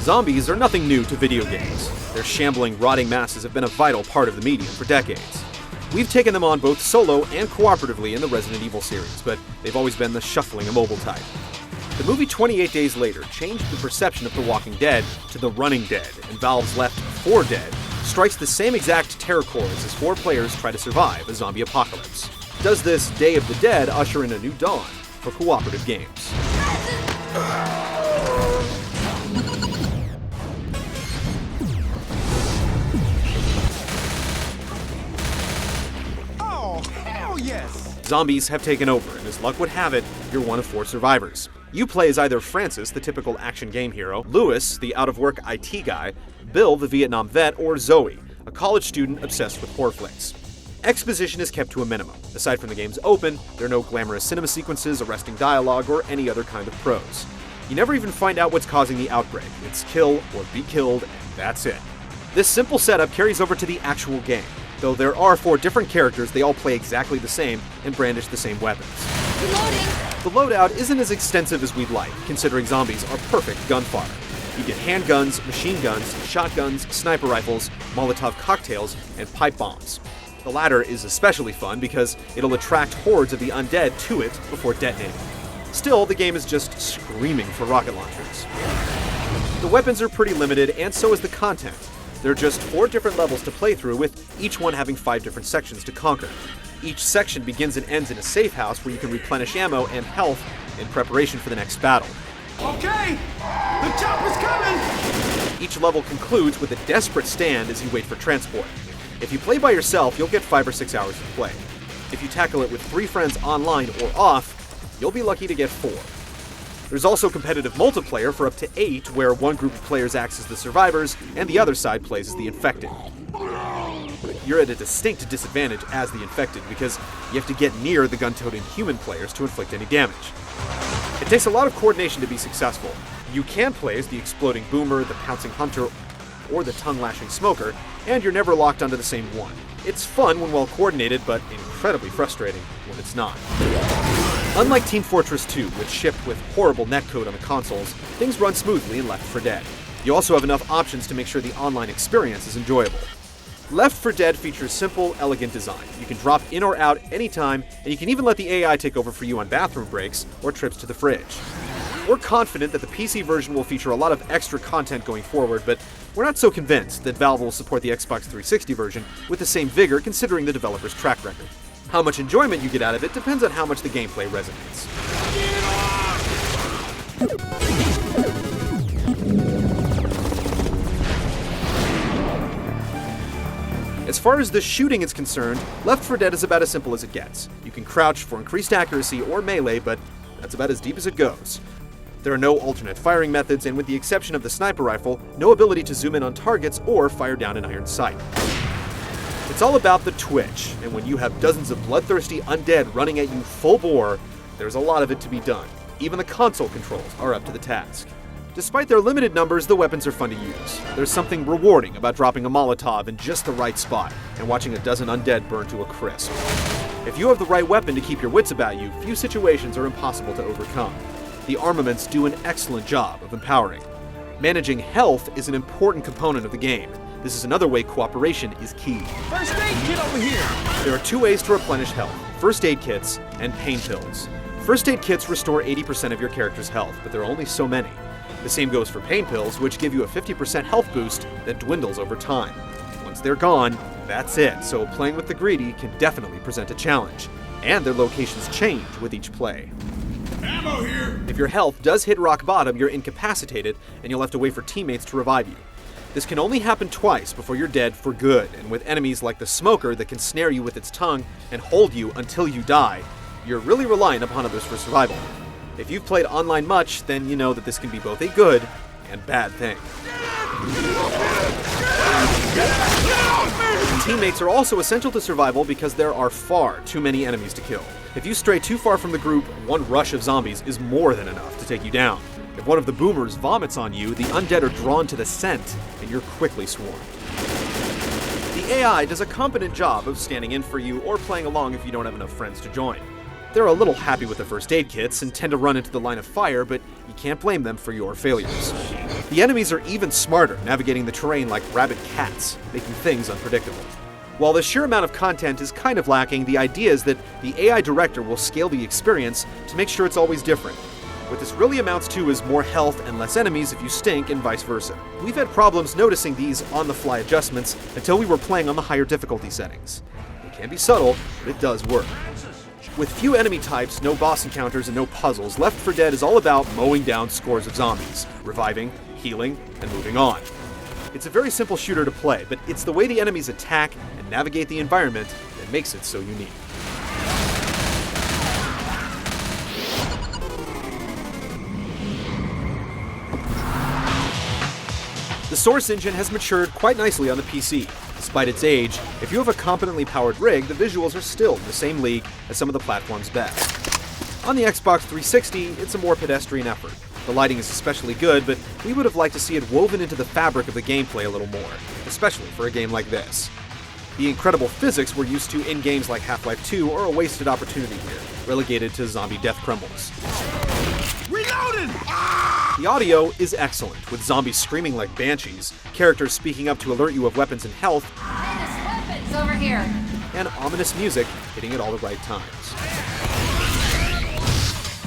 Zombies are nothing new to video games. Their shambling, rotting masses have been a vital part of the medium for decades. We've taken them on both solo and cooperatively in the Resident Evil series, but they've always been the shuffling immobile type. The movie 28 Days Later changed the perception of The Walking Dead to The Running Dead, and Valve's Left 4 Dead strikes the same exact terror chords as 4 players try to survive a zombie apocalypse. Does this Day of the Dead usher in a new dawn for cooperative games? Oh, hell yes! Zombies have taken over, and as luck would have it, you're one of 4 survivors. You play as either Francis, the typical action game hero, Lewis, the out-of-work IT guy, Bill, the Vietnam vet, or Zoe, a college student obsessed with horror flicks. Exposition is kept to a minimum. Aside from the game's open, there are no glamorous cinema sequences, arresting dialogue, or any other kind of prose. You never even find out what's causing the outbreak. It's kill or be killed, and that's it. This simple setup carries over to the actual game. Though there are 4 different characters, they all play exactly the same and brandish the same weapons. Reloading. The loadout isn't as extensive as we'd like, considering zombies are perfect gunfire. You get handguns, machine guns, shotguns, sniper rifles, Molotov cocktails, and pipe bombs. The latter is especially fun because it'll attract hordes of the undead to it before detonating. Still, the game is just screaming for rocket launchers. The weapons are pretty limited, and so is the content. There are just 4 different levels to play through, with each one having 5 different sections to conquer. Each section begins and ends in a safe house where you can replenish ammo and health in preparation for the next battle. Okay! The chopper's coming! Each level concludes with a desperate stand as you wait for transport. If you play by yourself, you'll get 5 or 6 hours of play. If you tackle it with 3 friends online or off, you'll be lucky to get 4. There's also competitive multiplayer for up to 8, where one group of players acts as the survivors and the other side plays as the infected. You're at a distinct disadvantage as the infected because you have to get near the gun-toting human players to inflict any damage. It takes a lot of coordination to be successful. You can play as the exploding boomer, the pouncing hunter, or the tongue-lashing smoker, and you're never locked onto the same one. It's fun when well coordinated, but incredibly frustrating when it's not. Unlike Team Fortress 2, which shipped with horrible netcode on the consoles, things run smoothly in Left 4 Dead. You also have enough options to make sure the online experience is enjoyable. Left 4 Dead features simple, elegant design. You can drop in or out anytime, and you can even let the AI take over for you on bathroom breaks or trips to the fridge. We're confident that the PC version will feature a lot of extra content going forward, but we're not so convinced that Valve will support the Xbox 360 version with the same vigor considering the developer's track record. How much enjoyment you get out of it depends on how much the gameplay resonates. As far as the shooting is concerned, Left 4 Dead is about as simple as it gets. You can crouch for increased accuracy or melee, but that's about as deep as it goes. There are no alternate firing methods, and with the exception of the sniper rifle, no ability to zoom in on targets or fire down an iron sight. It's all about the twitch, and when you have dozens of bloodthirsty undead running at you full bore, there's a lot of it to be done. Even the console controls are up to the task. Despite their limited numbers, the weapons are fun to use. There's something rewarding about dropping a Molotov in just the right spot and watching a dozen undead burn to a crisp. If you have the right weapon to keep your wits about you, few situations are impossible to overcome. The armaments do an excellent job of empowering. Managing health is an important component of the game. This is another way cooperation is key. First aid kit over here! There are 2 ways to replenish health: first aid kits and pain pills. First aid kits restore 80% of your character's health, but there are only so many. The same goes for pain pills, which give you a 50% health boost that dwindles over time. Once they're gone, that's it, so playing with the greedy can definitely present a challenge. And their locations change with each play. Ammo here! If your health does hit rock bottom, you're incapacitated, and you'll have to wait for teammates to revive you. This can only happen twice before you're dead for good, and with enemies like the smoker that can snare you with its tongue and hold you until you die, you're really reliant upon others for survival. If you've played online much, then you know that this can be both a good and bad thing. Teammates are also essential to survival because there are far too many enemies to kill. If you stray too far from the group, one rush of zombies is more than enough to take you down. If one of the boomers vomits on you, the undead are drawn to the scent, and you're quickly swarmed. The AI does a competent job of standing in for you or playing along if you don't have enough friends to join. They're a little happy with the first aid kits and tend to run into the line of fire, but you can't blame them for your failures. The enemies are even smarter, navigating the terrain like rabid cats, making things unpredictable. While the sheer amount of content is kind of lacking, the idea is that the AI director will scale the experience to make sure it's always different. What this really amounts to is more health and less enemies if you stink, and vice versa. We've had problems noticing these on-the-fly adjustments until we were playing on the higher difficulty settings. It can be subtle, but it does work. With few enemy types, no boss encounters, and no puzzles, Left 4 Dead is all about mowing down scores of zombies, reviving, healing, and moving on. It's a very simple shooter to play, but it's the way the enemies attack and navigate the environment that makes it so unique. The Source engine has matured quite nicely on the PC. Despite its age, if you have a competently powered rig, the visuals are still in the same league as some of the platform's best. On the Xbox 360, it's a more pedestrian effort. The lighting is especially good, but we would have liked to see it woven into the fabric of the gameplay a little more, especially for a game like this. The incredible physics we're used to in games like Half-Life 2 are a wasted opportunity here, relegated to zombie death crumbles. Reloading! The audio is excellent, with zombies screaming like banshees, characters speaking up to alert you of weapons and health, Weapons over here. and ominous music hitting at all the right times.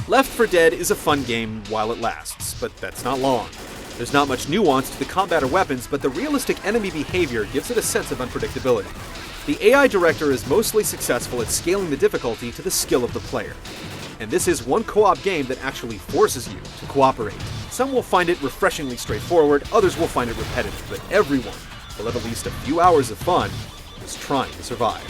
Left 4 Dead is a fun game while it lasts, but that's not long. There's not much nuance to the combat or weapons, but the realistic enemy behavior gives it a sense of unpredictability. The AI director is mostly successful at scaling the difficulty to the skill of the player. And this is one co-op game that actually forces you to cooperate. Some will find it refreshingly straightforward, others will find it repetitive, but everyone will have at least a few hours of fun just trying to survive.